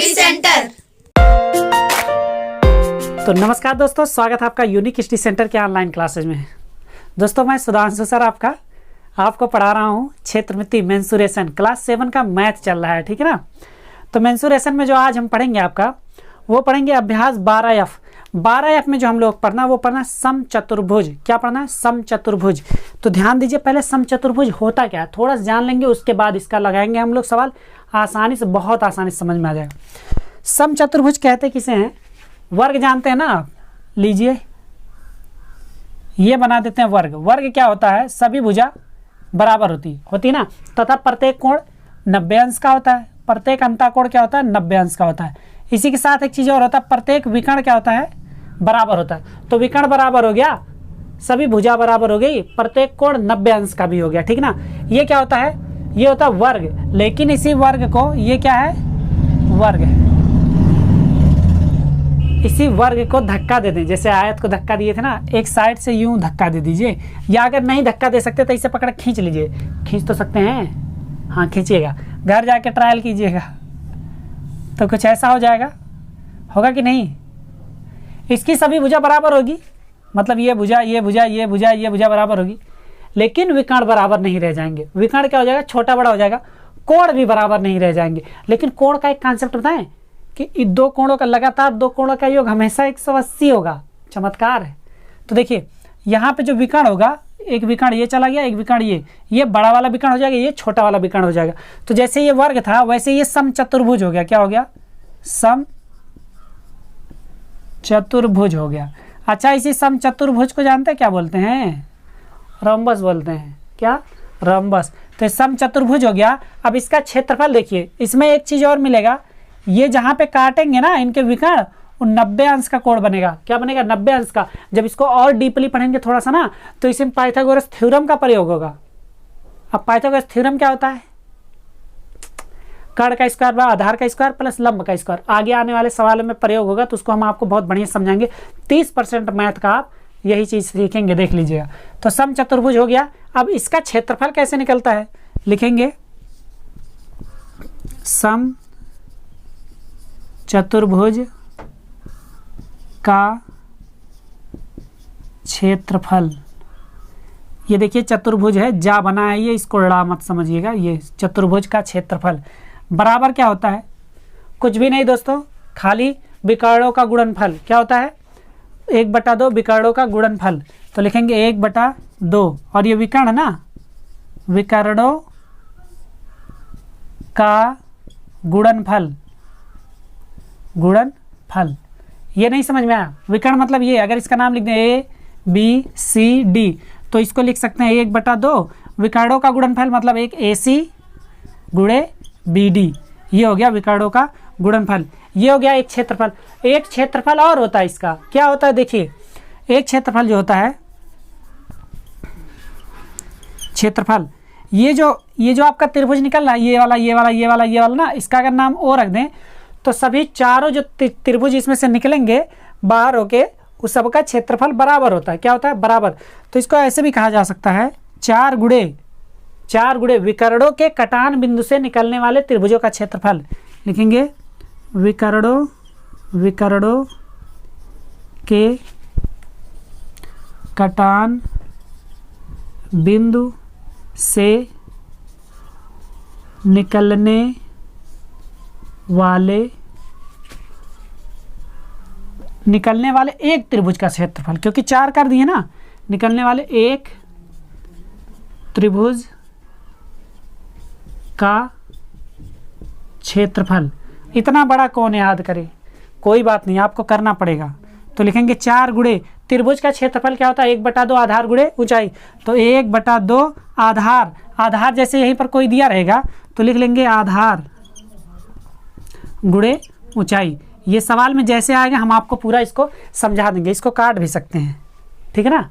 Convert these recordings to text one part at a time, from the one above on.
Study centre. तो नमस्कार दोस्तों, स्वागत है आपका यूनिक स्टडी सेंटर के ऑनलाइन क्लासेज में। दोस्तों मैं सुधांशु सर आपको पढ़ा रहा हूँ क्षेत्रमिति मेंसुरेशन क्लास 7 का मैथ चल रहा है, ठीक है ना। तो मेंसुरेशन में जो आज हम पढ़ेंगे वो पढ़ेंगे अभ्यास 12F में जो हम लोग पढ़ना समचतुर्भुज। क्या पढ़ना है? समचतुर्भुज। तो ध्यान दीजिए, पहले समचतुर्भुज होता क्या है थोड़ा सा जान लेंगे, उसके बाद इसका लगाएंगे हम लोग सवाल। आसानी से, बहुत आसानी से समझ में आ जाएगा। समचतुर्भुज कहते किसे हैं? वर्ग जानते हैं ना आप? लीजिए ये बना देते हैं वर्ग। वर्ग क्या होता है? सभी भुजा बराबर होती ना, तथा प्रत्येक कोण 90 अंश का होता है। प्रत्येक अंतःकोण क्या होता है? 90 अंश का होता है। इसी के साथ एक चीज और होता है, प्रत्येक विकर्ण क्या होता है? बराबर होता है। तो विकर्ण बराबर हो गया, सभी भुजा बराबर हो गई, प्रत्येक कोण 90 अंश का भी हो गया, ठीक ना। ये क्या होता है? ये होता है वर्ग। लेकिन इसी वर्ग को, ये क्या है? वर्ग है। इसी वर्ग को धक्का दे दें, जैसे आयत को धक्का दिए थे ना, एक साइड से यूं धक्का दे दीजिए, या अगर नहीं धक्का दे सकते तो इसे पकड़ खींच लीजिए। खींच तो सकते हैं, हाँ खींचिएगा, घर जाके ट्रायल कीजिएगा तो कुछ ऐसा हो जाएगा। होगा कि नहीं? इसकी सभी भुजा बराबर होगी, मतलब ये भुजा, ये भुजा, ये भुजा, ये भुजा बराबर होगी, लेकिन विकर्ण बराबर नहीं रह जाएंगे। विकर्ण क्या हो जाएगा? छोटा बड़ा हो जाएगा। कोण भी बराबर नहीं रह जाएंगे। लेकिन कोण का एक कॉन्सेप्ट बताएं कि दो कोणों का लगातार दो कोणों का योग हमेशा 180 होगा। चमत्कार है। तो देखिए यहाँ पे जो विकर्ण होगा, एक विकर्ण ये चला गया, एक विकर्ण ये बड़ा वाला विकर्ण हो जाएगा, ये छोटा वाला विकर्ण हो जाएगा। तो जैसे ये वर्ग था वैसे ये समचतुर्भुज हो गया। क्या हो गया? समचतुर्भुज हो गया। अच्छा, इसी समचतुर्भुज को जानते हैं क्या बोलते हैं? रोम्बस बोलते हैं। क्या? रोम्बस। तो समचतुर्भुज हो गया। अब इसका क्षेत्रफल देखिए, इसमें एक चीज और मिलेगा, ये जहां पे काटेंगे ना इनके विकर्ण, वो 90 अंश का कोण बनेगा। क्या बनेगा? 90 अंश का। जब इसको और डीपली पढ़ेंगे थोड़ा सा ना, तो इसमें पाइथागोरस थ्योरम का प्रयोग होगा। अब पाइथागोरस थ्योरम क्या होता है? कर्ण का स्क्वायर बाय आधार का स्क्वायर प्लस लंब का स्क्वायर। आगे आने वाले सवालों में प्रयोग होगा, तो उसको हम आपको बहुत बढ़िया समझाएंगे। 30% मैथ का आप यही चीज सीखेंगे, देख लीजिएगा। तो समचतुर्भुज हो गया। अब इसका क्षेत्रफल कैसे निकलता है? लिखेंगे समचतुर्भुज का क्षेत्रफल। ये देखिए चतुर्भुज है, जा बना है ये, इसको ड़ा मत समझिएगा। ये चतुर्भुज का क्षेत्रफल बराबर क्या होता है? कुछ भी नहीं दोस्तों, खाली विकर्णों का गुणनफल। क्या होता है? 1/2 विकर्णों का गुणनफल। तो लिखेंगे 1/2, और ये विकर्ण ना, विकर्णों का गुणनफल। ये नहीं समझ में आया? विकर्ण मतलब ये, अगर इसका नाम लिख दें ABCD, तो इसको लिख सकते हैं 1/2 विकर्णों का गुणनफल, मतलब एक AC गुणे BD। ये हो गया विकर्णों का गुणनफल। ये हो गया एक क्षेत्रफल। एक क्षेत्रफल और होता है इसका। क्या होता है? देखिए एक क्षेत्रफल जो होता है, क्षेत्रफल, ये जो आपका त्रिभुज निकल रहा है, ये वाला ना, इसका अगर नाम O रख दें, तो सभी चारों जो त्रिभुज इसमें से निकलेंगे बाहर होके, उस सबका क्षेत्रफल बराबर होता है। क्या होता है? बराबर। तो इसको ऐसे भी कहा जा सकता है, 4 गुणे विकर्णों के कटान बिंदु से निकलने वाले त्रिभुजों का क्षेत्रफल। लिखेंगे विकर्णों के कटान बिंदु से निकलने वाले एक त्रिभुज का क्षेत्रफल, क्योंकि 4 कर दिए ना, निकलने वाले एक त्रिभुज का क्षेत्रफल। इतना बड़ा कौन याद करे? कोई बात नहीं, आपको करना पड़ेगा। तो लिखेंगे 4 गुणे त्रिभुज का क्षेत्रफल क्या होता है? 1/2 आधार गुणे ऊंचाई। तो 1/2 आधार जैसे यहीं पर कोई दिया रहेगा तो लिख लेंगे आधार गुणे ऊंचाई। ये सवाल में जैसे आएगा हम आपको पूरा इसको समझा देंगे, इसको काट भी सकते हैं, ठीक है ना।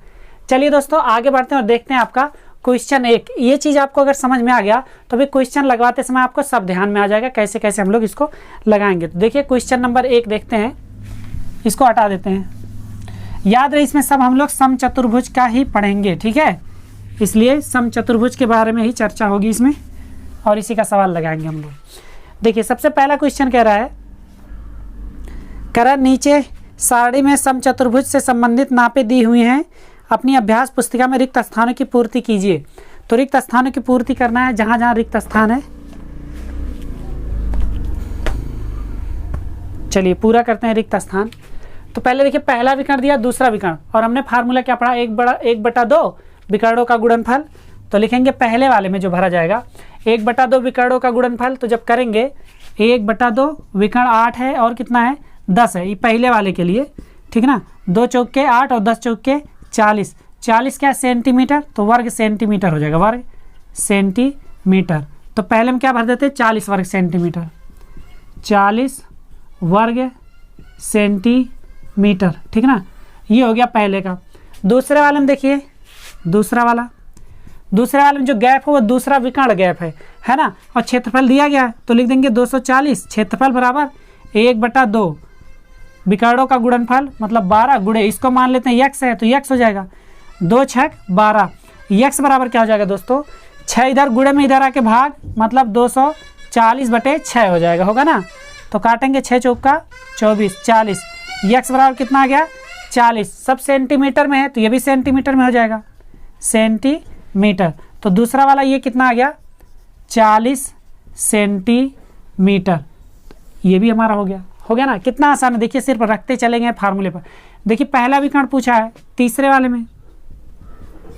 चलिए दोस्तों आगे बढ़ते हैं और देखते हैं आपका क्वेश्चन 1। ये चीज़ आपको अगर समझ में आ गया तो भी क्वेश्चन लगवाते समय आपको सब ध्यान में आ जाएगा कैसे कैसे हम लोग इसको लगाएंगे। तो देखिए क्वेश्चन नंबर 1 देखते हैं, इसको हटा देते हैं। याद रहे इसमें सब हम लोग समचतुर्भुज का ही पढ़ेंगे, ठीक है, इसलिए समचतुर्भुज के बारे में ही चर्चा होगी इसमें और इसी का सवाल लगाएंगे हम लोग। देखिए सबसे पहला क्वेश्चन कह रहा है करण नीचे सारणी में समचतुर्भुज से संबंधित नापे दी हुई हैं, अपनी अभ्यास पुस्तिका में रिक्त स्थानों की पूर्ति कीजिए। तो रिक्त स्थानों की पूर्ति करना है, जहाँ जहाँ रिक्त स्थान है। चलिए पूरा करते हैं रिक्त स्थान। तो पहले देखिए पहला विकर्ण दिया, दूसरा विकर्ण, और हमने फार्मूला क्या पढ़ा, 1/2 विकर्णों का गुणनफल। तो लिखेंगे पहले वाले में जो भरा जाएगा 1/2 विकर्णों का गुणनफल। तो जब करेंगे 1/2 विकर्ण 8 है और कितना है 10 है, ये पहले वाले के लिए, ठीक ना। 2 चौके 8 और 10 चौके 40, 40 क्या सेंटीमीटर, तो वर्ग सेंटीमीटर हो जाएगा, वर्ग सेंटीमीटर। तो पहले में क्या भर देते हैं 40 वर्ग सेंटीमीटर, 40 वर्ग सेंटीमीटर, ठीक ना। ये हो गया पहले का। दूसरे वाले में देखिए, दूसरे वाले में जो गैप है वो दूसरा विकर्ण गैप है ना। और क्षेत्रफल दिया गया है तो लिख देंगे 240, क्षेत्रफल बराबर 1/2 विकर्णों का गुणनफल मतलब 12 गुणे, इसको मान लेते हैं x है तो x हो जाएगा 2 6 12। x बराबर क्या हो जाएगा दोस्तों, 6 इधर गुणे में इधर आके भाग, मतलब 240/6 हो जाएगा, होगा ना। तो काटेंगे 6 चौका 24, 40। x बराबर कितना आ गया 40। सब सेंटीमीटर में है तो ये भी सेंटीमीटर में हो जाएगा, सेंटीमीटर। तो दूसरा वाला ये कितना आ गया 40 सेंटीमीटर, ये भी हमारा हो गया ना। कितना आसान है, देखिए सिर्फ रखते चलेंगे फार्मूले पर। देखिए पहला विकर्ण पूछा है, तीसरे वाले में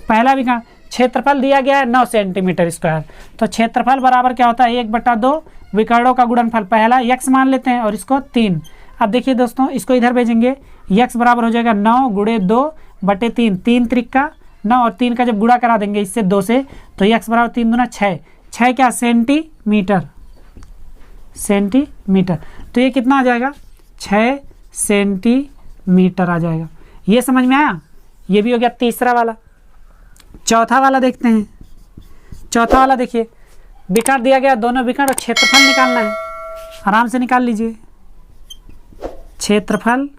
पहला विकर्ण क्षेत्रफल दिया गया है 9 सेंटीमीटर स्क्वायर। तो क्षेत्रफल बराबर क्या होता है 1/2 विकर्णों का गुणनफल, पहला x मान लेते हैं और इसको 3। अब देखिए दोस्तों इसको इधर भेजेंगे, x बराबर हो जाएगा 9 गुणे 2/3, 3 त्रिका 9 और 3 का जब गुणा करा देंगे इससे 2 से तो x बराबर 3 दूना 6, 6 क्या सेंटीमीटर, सेंटीमीटर। तो ये कितना आ जाएगा 6 सेंटीमीटर आ जाएगा। ये समझ में आया, ये भी हो गया तीसरा वाला। चौथा वाला देखते हैं। चौथा वाला देखिए विकर्ण दिया गया, दोनों विकर्ण और क्षेत्रफल निकालना है, आराम से निकाल लीजिए। क्षेत्रफल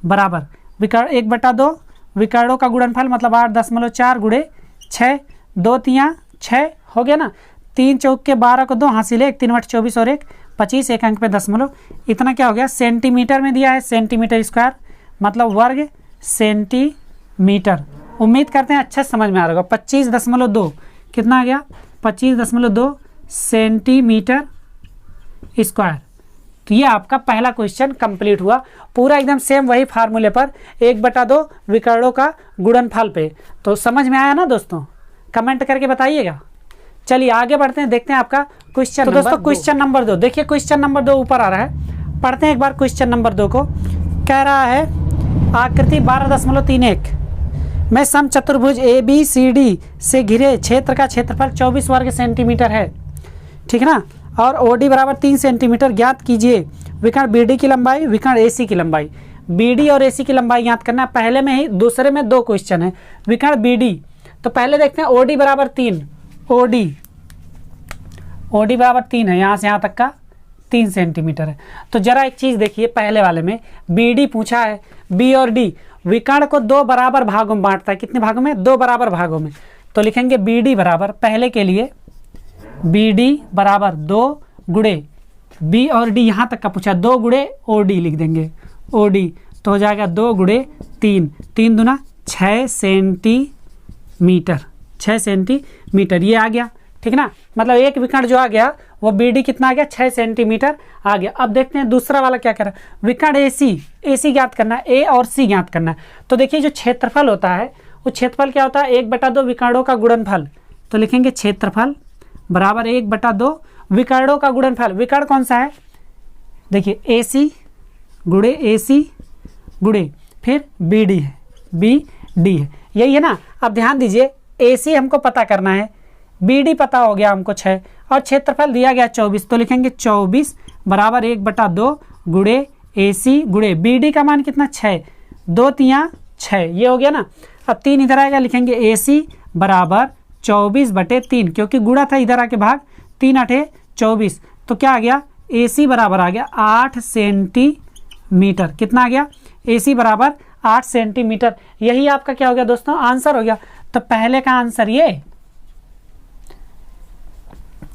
बराबर विकर्ण 1/2 विकर्णों का गुणनफल मतलब 8.4 गुणे 6, 2 3 6 हो गया ना। 3 चौके 12 को 2 हासिल 1, 3 8 24 और 1 25, एक अंक पे दशमलव, इतना क्या हो गया सेंटीमीटर में दिया है, सेंटीमीटर स्क्वायर मतलब वर्ग सेंटीमीटर। उम्मीद करते हैं अच्छा समझ में आ रहा होगा। 25.2 कितना आ गया 25.2 सेंटीमीटर स्क्वायर। तो ये आपका पहला क्वेश्चन कंप्लीट हुआ, पूरा एकदम सेम वही फार्मूले पर 1/2 विकर्णों का गुणनफल पे। तो समझ में आया ना दोस्तों, कमेंट करके बताइएगा। चलिए आगे बढ़ते हैं, देखते हैं आपका क्वेश्चन। तो दोस्तों क्वेश्चन नंबर 2 देखिए, क्वेश्चन नंबर 2 ऊपर आ रहा है, पढ़ते हैं एक बार क्वेश्चन नंबर 2 को। कह रहा है आकृति 12.31 में समचतुर्भुज ABCD से घिरे क्षेत्र का क्षेत्रफल 24 वर्ग सेंटीमीटर है, ठीक है ना। और OD बराबर 3 सेंटीमीटर, ज्ञात कीजिए विकर्ण BD की लंबाई, विकर्ण AC की लंबाई। BD और AC की लंबाई ज्ञात करना, पहले में ही दूसरे में 2 क्वेश्चन है। विकर्ण BD तो पहले देखते हैं OD बराबर 3, OD बराबर 3 है, यहाँ से यहाँ तक का 3 सेंटीमीटर है। तो जरा एक चीज़ देखिए, पहले वाले में BD पूछा है, B और D विकर्ण को 2 बराबर भागों में बांटता है, कितने भागों में 2 बराबर भागों में। तो लिखेंगे BD बराबर, पहले के लिए BD बराबर 2 गुणे B और D यहाँ तक का पूछा 2 गुणे OD लिख देंगे, OD तो हो जाएगा 2 गुणे 3, 3 दूना 6 सेंटीमीटर, 6 सेंटीमीटर ये आ गया, ठीक ना। मतलब एक विकर्ण जो आ गया वो BD कितना आ गया 6 सेंटीमीटर आ गया। अब देखते हैं दूसरा वाला क्या कर रहा है, विकर्ण AC ज्ञात करना है, A और C ज्ञात करना है। तो देखिए जो क्षेत्रफल होता है वो क्षेत्रफल क्या होता है 1/2 विकर्णों का गुणनफल। तो लिखेंगे क्षेत्रफल बराबर 1/2 विकर्णों का गुणनफल। विकर्ण कौन सा है देखिए AC गुणे AC गुणे फिर BD है, BD है, यही है ना। अब ध्यान दीजिए AC हमको पता करना है, BD पता हो गया हमको 6 और क्षेत्रफल दिया गया 24। तो लिखेंगे 24 बराबर 1/2 गुणे AC गुणे BD का मान कितना 6, 2 3 6 ये हो गया ना। अब 3 इधर आएगा, लिखेंगे AC बराबर 24/3 क्योंकि गुणा था इधर आके भाग, 3 8 24 तो क्या आ गया AC बराबर आ गया 8 सेंटीमीटर। कितना आ गया AC बराबर 8 सेंटीमीटर। यही आपका क्या हो गया दोस्तों आंसर हो गया। तो पहले का आंसर ये,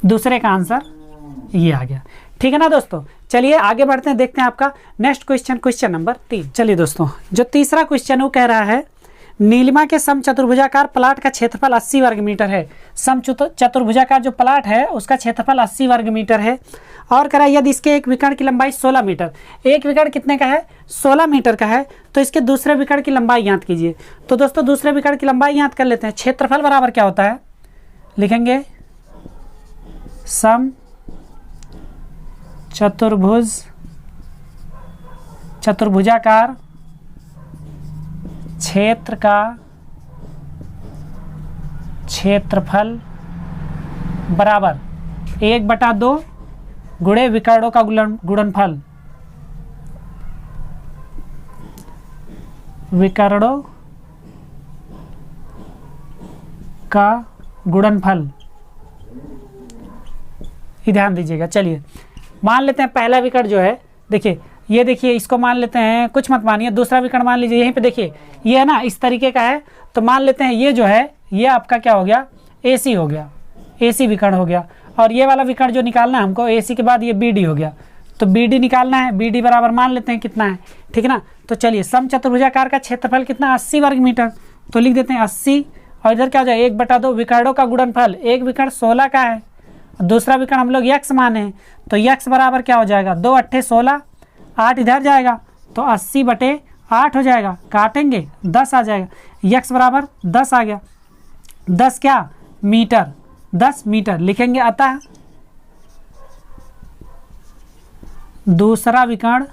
दूसरे का आंसर ये आ गया, ठीक है ना दोस्तों। चलिए आगे बढ़ते हैं, देखते हैं आपका नेक्स्ट क्वेश्चन, क्वेश्चन नंबर 3। चलिए दोस्तों, जो तीसरा क्वेश्चन वो कह रहा है नीलिमा के समचतुर्भुजाकार प्लाट का क्षेत्रफल 80 वर्ग मीटर है। समचतुर्भुजाकार जो प्लाट है उसका क्षेत्रफल 80 वर्ग मीटर है और कह रहा है यदि इसके एक विकर्ण की लंबाई 16 मीटर, एक विकर्ण कितने का है 16 मीटर का है, तो इसके दूसरे विकर्ण की लंबाई ज्ञात कीजिए। तो दोस्तों दूसरे विकर्ण की लंबाई ज्ञात कर लेते हैं। क्षेत्रफल बराबर क्या होता है, लिखेंगे सम चतुर्भुजाकार क्षेत्र का क्षेत्रफल बराबर 1/2 गुणे विकर्णों का गुणनफल, विकर्णों का गुणनफल। ध्यान दीजिएगा। चलिए मान लेते हैं पहला विकर्ण जो है, देखिए ये देखिए इसको मान लेते हैं, कुछ मत मानिए, दूसरा विकर्ण मान लीजिए, यहीं पे देखिए ये है ना इस तरीके का है, तो मान लेते हैं ये जो है ये आपका क्या हो गया AC हो गया, AC विकर्ण हो गया। और ये वाला विकर्ण जो निकालना है हमको AC के बाद ये BD हो गया, तो BD निकालना है। BD बराबर मान लेते हैं कितना है, ठीक है ना। तो चलिए समचतुर्भुजाकार का क्षेत्रफल कितना 80 वर्ग मीटर, तो लिख देते हैं 80 और इधर क्या हो जाए 1/2 विकर्णों का गुणनफल, एक विकर्ण 16 का है, दूसरा विकर्ण हम लोग x माने हैं, तो x बराबर क्या हो जाएगा 2 8 16, 8 इधर जाएगा तो 80/8 हो जाएगा, काटेंगे 10 आ जाएगा, x बराबर 10 आ गया। 10 क्या मीटर, 10 मीटर लिखेंगे। अतः दूसरा विकर्ण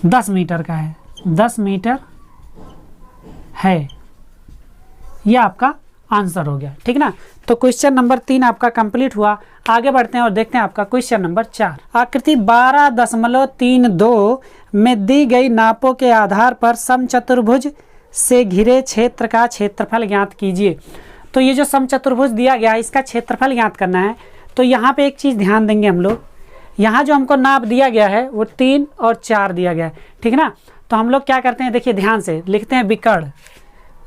10 मीटर का है, 10 मीटर है, यह आपका आंसर हो गया, ठीक ना। तो क्वेश्चन नंबर 3 आपका कंप्लीट हुआ। आगे बढ़ते हैं और देखते हैं आपका क्वेश्चन नंबर 4। आकृति 12.32 में दी गई नापों के आधार पर समचतुर्भुज से घिरे क्षेत्र का क्षेत्रफल ज्ञात कीजिए। तो ये जो समचतुर्भुज दिया गया है इसका क्षेत्रफल ज्ञात करना है। तो यहाँ पे एक चीज़ ध्यान देंगे हम लोग, यहाँ जो हमको नाप दिया गया है वो 3 और 4 दिया गया है, ठीक है ना। तो हम लोग क्या करते हैं, देखिए ध्यान से लिखते हैं विकर्ण।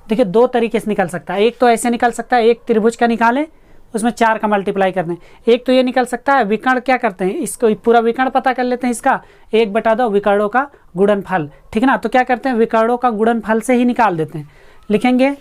देखिए दो तरीके से निकल सकता है, एक तो ऐसे निकल सकता है, एक त्रिभुज का निकालें उसमें 4 का मल्टीप्लाई कर दें, एक तो ये निकल सकता है विकर्ण क्या करते हैं इसको पूरा विकर्ण पता कर लेते हैं, इसका 1/2 विकर्णों का गुणनफल, ठीक है ना। तो क्या करते हैं विकर्णों का गुणनफल से ही निकाल देते हैं। लिखेंगे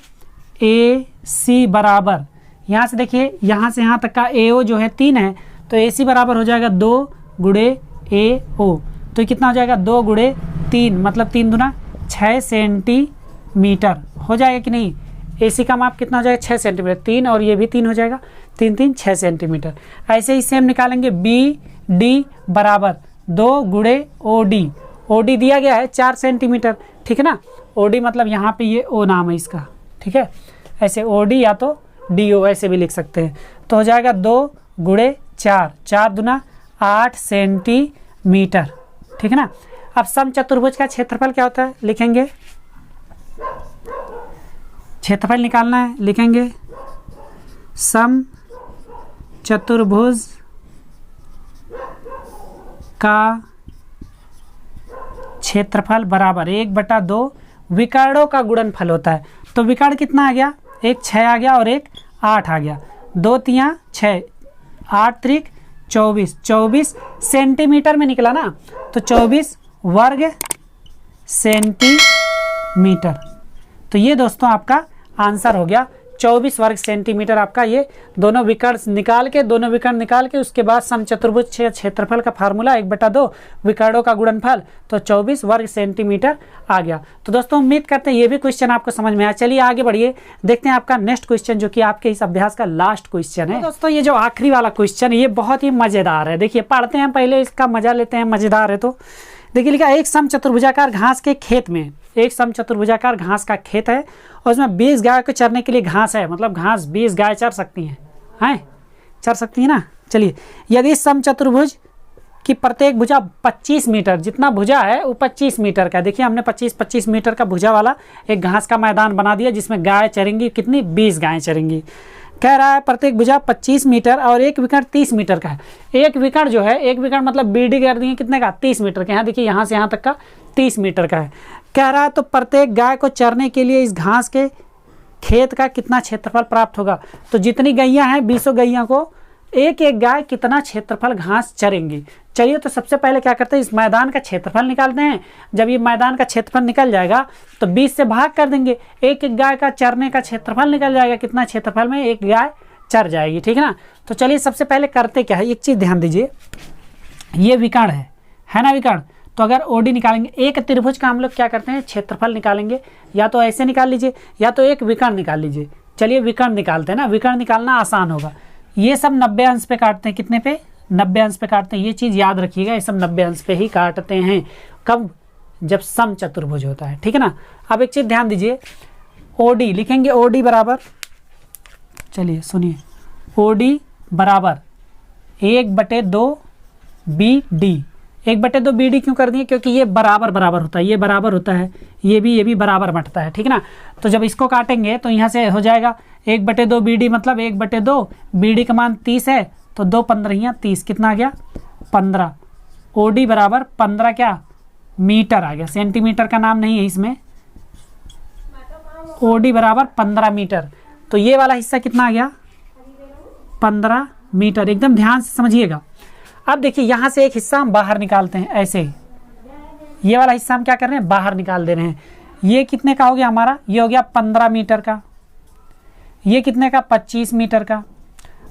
AC बराबर, यहाँ से देखिए यहाँ से यहाँ तक का AO जो है 3 है, तो AC बराबर हो जाएगा 2 गुणे AO, तो कितना हो जाएगा 2 गुणे 3 मतलब 3 दूना 6 सेंटीमीटर हो जाएगा कि नहीं। AC का माप कितना हो जाएगा 6 सेंटीमीटर, 3 और ये भी 3 हो जाएगा, 3 3 6 सेंटीमीटर। ऐसे ही सेम निकालेंगे BD बराबर 2 गुणे OD, OD दिया गया है 4 सेंटीमीटर, ठीक है ना। OD मतलब यहाँ पे ये O नाम है इसका, ठीक है। ऐसे OD या तो DO ऐसे भी लिख सकते हैं। तो हो जाएगा 2 गुणे 4, 4 दूना 8 सेंटीमीटर, ठीक है ना। अब समचतुर्भुज का क्षेत्रफल क्या होता है, लिखेंगे क्षेत्रफल निकालना है, लिखेंगे समचतुर्भुज का क्षेत्रफल बराबर 1/2 विकर्णों का गुणनफल होता है। तो विकर्ण कितना आ गया, एक 6 आ गया और एक 8 आ गया, 2 3 6 8 3 24, 24 सेंटीमीटर में निकला ना, तो 24 वर्ग सेंटीमीटर। तो ये दोस्तों आपका आंसर हो गया 24 वर्ग सेंटीमीटर। आपका ये दोनों विकर्ण निकाल के उसके बाद समचतुर्भुज क्षेत्रफल का फार्मूला 1/2 विकर्णों का गुणनफल, तो 24 वर्ग सेंटीमीटर आ गया। तो दोस्तों उम्मीद करते हैं ये भी क्वेश्चन आपको समझ में आया। चलिए आगे बढ़िए, देखते हैं आपका नेक्स्ट क्वेश्चन जो कि आपके इस अभ्यास का लास्ट क्वेश्चन है। तो दोस्तों ये जो आखिरी वाला क्वेश्चन ये बहुत ही मज़ेदार है। देखिए पढ़ते हैं पहले, इसका मजा लेते हैं, मज़ेदार है। तो देखिए लिखा एक समचतुर्भुजाकार घास के खेत में, एक समचतुर्भुजाकार घास का खेत है और उसमें 20 गाय को चरने के लिए घास है, मतलब घास 20 गाय चर सकती हैं, चर सकती है ना। चलिए यदि समचतुर्भुज की प्रत्येक भुजा 25 मीटर, जितना भुजा है वो 25 मीटर का, देखिए हमने 25 मीटर का भुजा वाला एक घास का मैदान बना दिया जिसमें गाय चरेंगी, कितनी 20 गायें चरेंगी। कह रहा है प्रत्येक भुजा 25 मीटर और एक विकर्ण 30 मीटर का है। एक विकर्ण जो है, एक विकर्ण मतलब BD कर दिए कितने का 30 मीटर का, यहाँ देखिए यहाँ से यहाँ तक का 30 मीटर का है। कह रहा है तो प्रत्येक गाय को चरने के लिए इस घास के खेत का कितना क्षेत्रफल प्राप्त होगा। तो जितनी गैयाँ हैं 20 गैयाँ को एक एक गाय कितना क्षेत्रफल घास चरेंगी। चलिए तो सबसे पहले क्या करते हैं, इस मैदान का क्षेत्रफल निकालते हैं। जब ये मैदान का क्षेत्रफल निकल जाएगा तो 20 से भाग कर देंगे, एक एक गाय का चरने का क्षेत्रफल निकल जाएगा, कितना क्षेत्रफल में एक गाय चर जाएगी, ठीक है ना। तो चलिए सबसे पहले करते क्या है, एक चीज़ ध्यान दीजिए, ये विकर्ण है ना विकर्ण। तो अगर ओडी निकालेंगे, एक त्रिभुज का हम लोग क्या करते हैं क्षेत्रफल निकालेंगे, या तो ऐसे निकाल लीजिए या तो एक विकर्ण निकाल लीजिए। चलिए विकर्ण निकालते हैं ना, विकर्ण निकालना आसान होगा। ये सब 90 अंश पे काटते हैं, कितने पे 90 अंश पे काटते हैं, ये चीज़ याद रखिएगा, ये सब 90 अंश पे ही काटते हैं। कब, जब सम चतुर्भुज होता है, ठीक है ना। अब एक चीज़ ध्यान दीजिए, ओडी लिखेंगे, ओडी बराबर, चलिए सुनिए, ओडी बराबर 1/2 BD। 1/2 BD क्यों कर दिए, क्योंकि ये बराबर बराबर होता है, ये बराबर होता है, ये भी बराबर बंटता है, ठीक है ना। तो जब इसको काटेंगे तो यहाँ से हो जाएगा 1/2 BD, मतलब 1/2 BD का मान 30 है, तो 2 15 30, कितना आ गया 15। OD बराबर 15 क्या मीटर आ गया, सेंटीमीटर का नाम नहीं है इसमें। OD बराबर 15 मीटर। तो ये वाला हिस्सा कितना आ गया 15 मीटर, एकदम ध्यान से समझिएगा। अब देखिए यहाँ से एक हिस्सा हम बाहर निकालते हैं, ऐसे ही ये वाला हिस्सा हम क्या कर रहे हैं, बाहर निकाल दे रहे हैं। ये कितने का हो गया हमारा, ये हो गया 15 मीटर का, ये कितने का 25 मीटर का।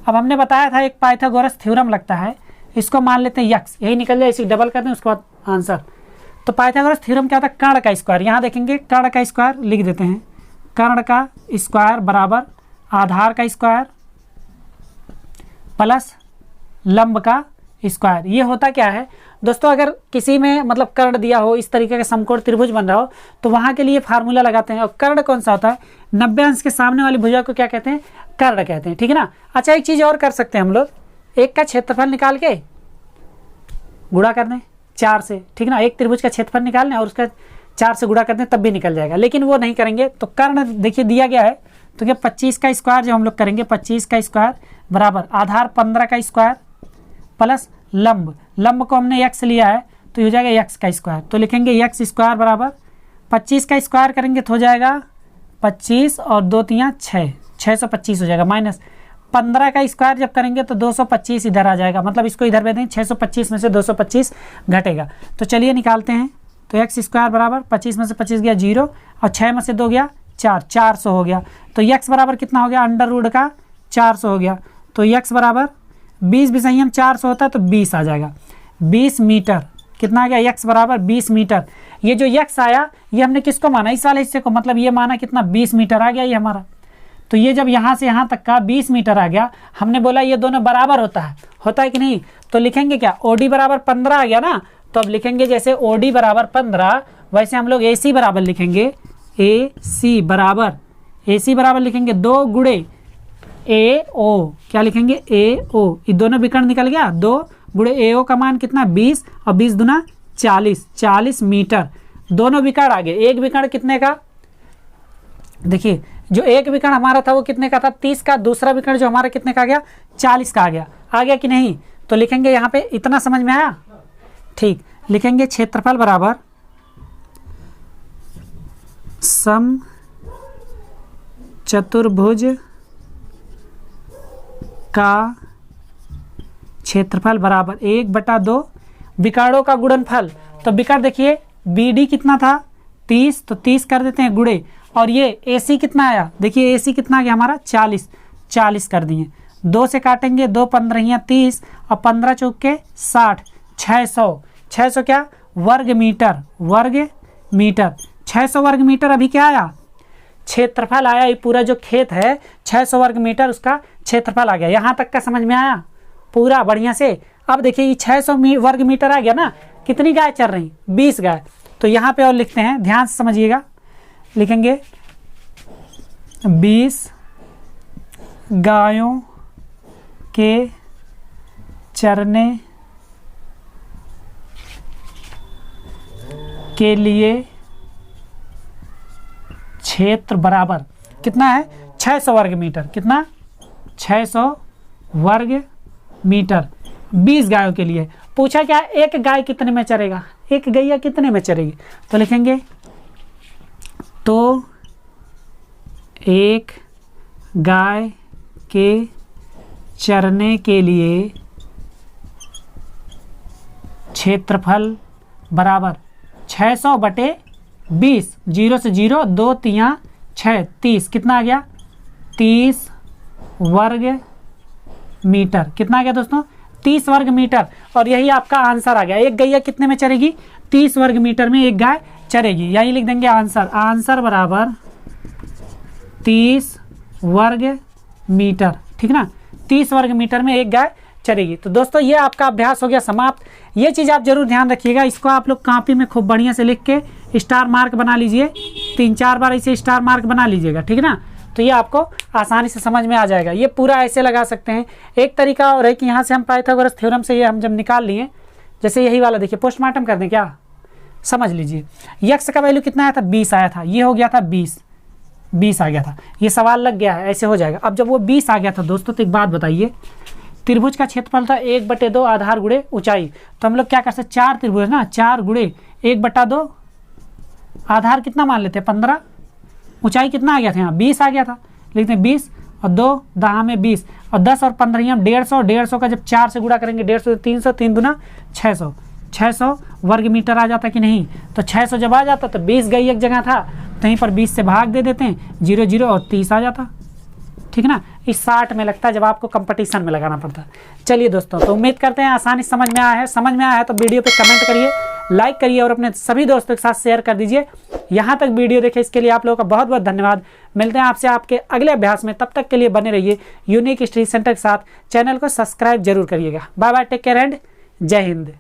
अब हमने बताया था एक पाइथागोरस थ्योरम लगता है, इसको मान लेते हैं यक्स, यही निकल जाए, इसी डबल कर दें उसके बाद आंसर। तो पाइथागोरस थ्योरम क्या था, कर्ण का स्क्वायर, यहाँ देखेंगे कर्ण का स्क्वायर लिख देते हैं, कर्ण का स्क्वायर बराबर आधार का स्क्वायर प्लस लंब का स्क्वायर। ये होता क्या है दोस्तों, अगर किसी में मतलब कर्ण दिया हो, इस तरीके का समकोण त्रिभुज बन रहा हो, तो वहाँ के लिए फार्मूला लगाते हैं। और कर्ण कौन सा होता है, 90 अंश के सामने वाली भुजा को क्या कहते हैं, कर्ण कहते हैं, ठीक है ना। अच्छा एक चीज़ और कर सकते हैं हम लोग, एक का क्षेत्रफल निकाल के गुणा कर दें 4 से, ठीक है ना। एक त्रिभुज का क्षेत्रफल निकाल लें और उसका 4 से गुणा कर दें, तब भी निकल जाएगा, लेकिन वो नहीं करेंगे। तो कर्ण देखिए दिया गया है, तो क्या 25 का स्क्वायर जो हम लोग करेंगे, 25 का स्क्वायर बराबर आधार 15 का स्क्वायर प्लस लंब, लंब को हमने x लिया है तो हो जाएगा x का स्क्वायर। तो लिखेंगे x स्क्वायर बराबर 25 का स्क्वायर करेंगे तो हो जाएगा 25 और 2 3 6, 625 हो जाएगा, माइनस 15 का स्क्वायर जब करेंगे तो 225 इधर आ जाएगा, मतलब इसको इधर भेज देंगे, 625 में से 225 घटेगा। तो चलिए निकालते हैं, तो x स्क्वायर बराबर 25 में से 25 गया 0 और 6 में से 2 गया 4, 400 हो गया। तो x बराबर कितना हो गया, अंडर रूट का 400 हो गया। तो x बराबर 20 भी संयम 400 होता है तो 20 आ जाएगा, 20 मीटर। कितना आ गया, x बराबर 20 मीटर। ये जो x आया ये हमने किसको माना, इस वाले हिस्से को, मतलब ये माना कितना 20 मीटर आ गया ये हमारा। तो ये जब यहाँ से यहाँ तक का 20 मीटर आ गया, हमने बोला ये दोनों बराबर होता है कि नहीं। तो लिखेंगे क्या, OD बराबर 15 आ गया ना, तो अब लिखेंगे जैसे OD बराबर 15, वैसे हम लोग AC बराबर लिखेंगे, AC बराबर लिखेंगे 2 गुणे AO, क्या लिखेंगे AO, ये दोनों विकर्ण निकल गया, 2 गुणे AO का मान कितना 20 और 20 दूना 40, 40 मीटर। दोनों विकर्ण आ गए। एक विकर्ण कितने का, देखिए जो एक विकर्ण हमारा था वो कितने का था 30 का, दूसरा विकर्ण जो हमारा कितने का आ गया 40 का आ गया कि नहीं। तो लिखेंगे यहाँ पे, इतना समझ में आया, ठीक। लिखेंगे क्षेत्रफल बराबर सम चतुर्भुज का क्षेत्रफल बराबर 1/2 विकर्णों का गुणनफल। तो विकर्ण देखिए BD कितना था 30, तो 30 कर देते हैं गुणे, और ये AC कितना आया, देखिए AC कितना आ गया हमारा 40, 40 कर दिए। 2 से काटेंगे, 2 15 30 और 15 चौक के 60, 600 क्या वर्ग मीटर, 600 वर्ग मीटर। अभी क्या आया, क्षेत्रफल आया, ये पूरा जो खेत है 600 वर्ग मीटर उसका क्षेत्रफल आ गया। यहाँ तक का समझ में आया पूरा बढ़िया से। अब देखिए ये 600 वर्ग मीटर आ गया ना, कितनी गाय चल रही, 20 गाय। तो यहाँ पे और लिखते हैं, ध्यान से समझिएगा, लिखेंगे 20 गायों के चरने के लिए क्षेत्र बराबर कितना है 600 वर्ग मीटर, कितना 600 वर्ग मीटर 20 गायों के लिए। पूछा क्या, एक गाय कितने में चरेगा, एक गैया कितने में चरेगी। तो लिखेंगे तो एक गाय के चरने के लिए क्षेत्रफल बराबर 600/20, 0 से 0, 2 3 6, 30, कितना आ गया 30 वर्ग मीटर। कितना आ गया दोस्तों 30 वर्ग मीटर। और यही आपका आंसर आ गया। एक गैया कितने में चरेगी 30 वर्ग मीटर में एक गाय चरेगी। यही लिख देंगे आंसर बराबर 30 वर्ग मीटर, ठीक ना, 30 वर्ग मीटर में एक गाय चरेगी। तो दोस्तों ये आपका अभ्यास हो गया समाप्त। ये चीज़ आप जरूर ध्यान रखिएगा, इसको आप लोग कॉपी में खूब बढ़िया से लिख के स्टार मार्क बना लीजिए, 3-4 बार ऐसे स्टार मार्क बना लीजिएगा, ठीक ना। तो ये आपको आसानी से समझ में आ जाएगा। ये पूरा ऐसे लगा सकते हैं। एक तरीका और है कि यहाँ से हम पाइथागोरस थ्योरम से ये हम जब निकाल लिए, जैसे यही वाला देखिए, पोस्टमार्टम कर दें क्या, समझ लीजिए यक्स का वैल्यू कितना आया था 20 आया था, ये हो गया था 20 आ गया था, ये सवाल लग गया है, ऐसे हो जाएगा। अब जब वो 20 आ गया था दोस्तों, तो एक बात बताइए, त्रिभुज का क्षेत्रफल था 1/2 आधार गुणे ऊंचाई। तो हम लोग क्या कर सकते, 4 त्रिभुज ना, 4 गुणे 1/2, आधार कितना मान लेते हैं 15, ऊंचाई कितना आ गया था यहाँ 20 आ गया था, लिखते हैं 20 और 2 10 में 20 और 10 और 15 हम 150 का जब 4 से गुणा करेंगे 150 300, 3 दूना 600 वर्ग मीटर आ जाता कि नहीं। तो 600 जब आ जाता तो 20 गई एक जगह था, तो यहीं पर 20 से भाग दे देते हैं, 0 0 और 30 आ जाता, ठीक ना। इस 60 में लगता है जब आपको कंपटीशन में लगाना पड़ता है। चलिए दोस्तों, तो उम्मीद करते हैं आसानी समझ में आया है। समझ में आया है तो वीडियो पे कमेंट करिए, लाइक करिए और अपने सभी दोस्तों के साथ शेयर कर दीजिए। यहाँ तक वीडियो देखे इसके लिए आप लोगों का बहुत बहुत धन्यवाद। मिलते हैं आपसे आपके अगले अभ्यास में, तब तक के लिए बने रहिए यूनिक स्टडी सेंटर के साथ। चैनल को सब्सक्राइब जरूर करिएगा। Bye bye, take care and जय हिंद।